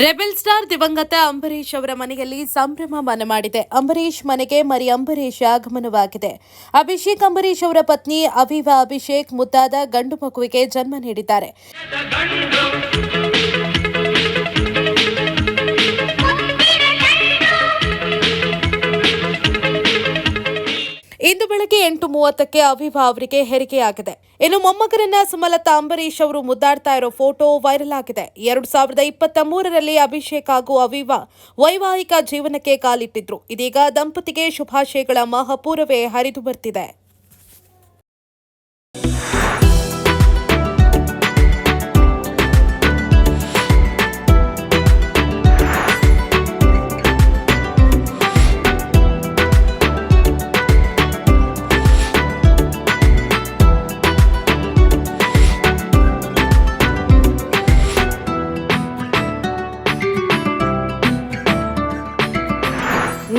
Rebel star ದಿವಂಗತ ಅಂಬರೀಶ್ ಅವರ ಮನೆಯಲ್ಲಿ ಸಂಭ್ರಮ ಮನೆ ಮಾಡಿದೆ. ಅಂಬರೀಶ್ ಮನೆಗೆ ಮರಿ ಅಂಬರೀಶ್ ಆಗಮನವಾಗಿದೆ. ಅಭಿಷೇಕ್ ಅಂಬರೀಶ್ ಅವರ ಪತ್ನಿ ಅವೀವಾ ಅಭಿಷೇಕ್ ಮುದ್ದಾದ ಗಂಡು ಮಗುವಿಗೆ ಜನ್ಮ ನೀಡಿದ್ದಾರೆ. ಇಂದು ಬೆಳಗ್ಗೆ 8:30ಕ್ಕೆ ಅವೀವಾ ಅವರಿಗೆ ಹೆರಿಗೆಯಾಗಿದೆ. ಇನ್ನು ಮೊಮ್ಮಗರನ್ನ ಸುಮಲತಾ ಅಂಬರೀಶ್ ಅವರು ಮುದ್ದಾಡ್ತಾ ಇರೋ ಫೋಟೋ ವೈರಲ್ ಆಗಿದೆ. 2023ರಲ್ಲಿ ಅಭಿಷೇಕ್ ಹಾಗೂ ಅವೀವಾ ವೈವಾಹಿಕ ಜೀವನಕ್ಕೆ ಕಾಲಿಟ್ಟಿದ್ರು. ಇದೀಗ ದಂಪತಿಗೆ ಶುಭಾಶಯಗಳ ಮಹಾಪೂರವೇ ಹರಿದು ಬರ್ತಿದೆ.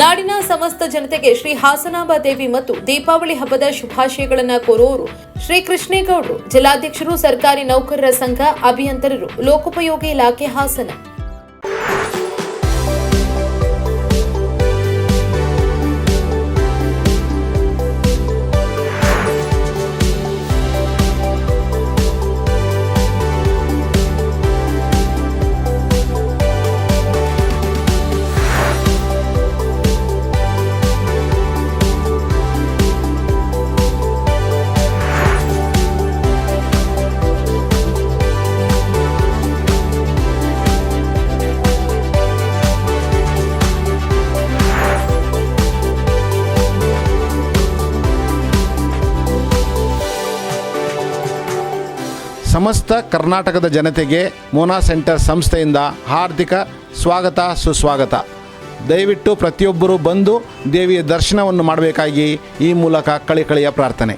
ನಾಡಿನ ಸಮಸ್ತ ಜನತೆಗೆ ಶ್ರೀ ಹಾಸನಾಂಬ ದೇವಿ ಮತ್ತು ದೀಪಾವಳಿ ಹಬ್ಬದ ಶುಭಾಶಯಗಳನ್ನು ಕೋರುವವರು ಶ್ರೀ ಕೃಷ್ಣೇಗೌಡರು, ಜಿಲ್ಲಾಧ್ಯಕ್ಷರು, ಸರ್ಕಾರಿ ನೌಕರರ ಸಂಘ, ಅಭಿಯಂತರರು, ಲೋಕೋಪಯೋಗಿ ಇಲಾಖೆ, ಹಾಸನ. ಸಮಸ್ತ ಕರ್ನಾಟಕದ ಜನತೆಗೆ ಮೋನಾ ಸೆಂಟರ್ ಸಂಸ್ಥೆಯಿಂದ ಹಾರ್ದಿಕ ಸ್ವಾಗತ ಸುಸ್ವಾಗತ. ದಯವಿಟ್ಟು ಪ್ರತಿಯೊಬ್ಬರೂ ಬಂದು ದೇವಿಯ ದರ್ಶನವನ್ನು ಮಾಡಬೇಕಾಗಿ ಈ ಮೂಲಕ ಕಳಿಕಳಿಯ ಪ್ರಾರ್ಥನೆ.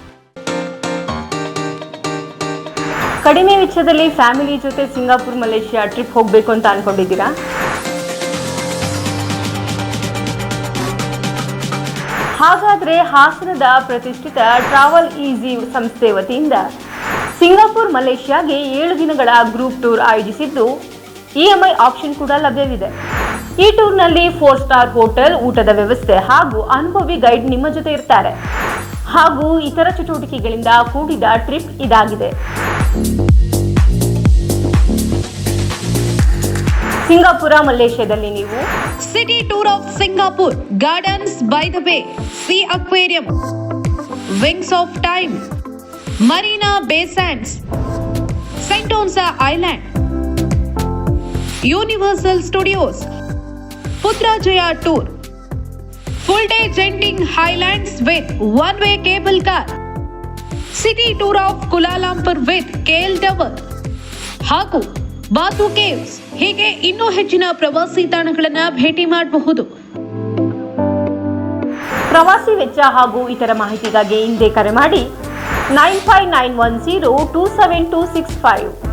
ಕಡಿಮೆ ವೆಚ್ಚದಲ್ಲಿ ಫ್ಯಾಮಿಲಿ ಜೊತೆ ಸಿಂಗಾಪುರ್, ಮಲೇಷಿಯಾ ಟ್ರಿಪ್ ಹೋಗಬೇಕು ಅಂತ ಅನ್ಕೊಂಡಿದ್ದೀರಾ? ಹಾಗಾದರೆ ಹಾಸನದ ಪ್ರತಿಷ್ಠಿತ ಟ್ರಾವೆಲ್ ಈಸಿ ಸಂಸ್ಥೆ ವತಿಯಿಂದ ಸಿಂಗಾಪುರ್, ಮಲೇಷಿಯಾಗೆ 7 ದಿನಗಳ ಗ್ರೂಪ್ ಟೂರ್ ಆಯೋಜಿಸಿದ್ದು EMI ಆಪ್ಷನ್ ಕೂಡ ಲಭ್ಯವಿದೆ. ಈ ಟೂರ್ನಲ್ಲಿ 4 ಸ್ಟಾರ್ ಹೋಟೆಲ್, ಊಟದ ವ್ಯವಸ್ಥೆ ಹಾಗೂ ಅನುಭವಿ ಗೈಡ್ ನಿಮ್ಮ ಜೊತೆ ಇರ್ತಾರೆ. ಹಾಗೂ ಇತರ ಚಟುವಟಿಕೆಗಳಿಂದ ಕೂಡಿದ ಟ್ರಿಪ್ ಇದಾಗಿದೆ. ಸಿಂಗಾಪುರ, ಮಲೇಷಿಯಾದಲ್ಲಿ ನೀವು city tour of Singapore, Gardens by the Bay, Sea Aquarium, Wings of Time, Marina Bay Sands, Sentosa Island, Universal Studios, Putrajaya tour, full day Genting Highlands with one way cable car, city tour of Kuala Lumpur with KL tower ಹಾಗೂ Batu caves, ಹೀಗೆ ಇನ್ನೂ ಹೆಚ್ಚಿನ ಪ್ರವಾಸಿ ತಾಣಗಳನ್ನು ಭೇಟಿ ಮಾಡಬಹುದು. ಪ್ರವಾಸಿ ವೆಚ್ಚ ಹಾಗೂ ಇತರ ಮಾಹಿತಿಗಾಗಿ ಹಿಂದೆ ಕರೆ ಮಾಡಿ 9591027265.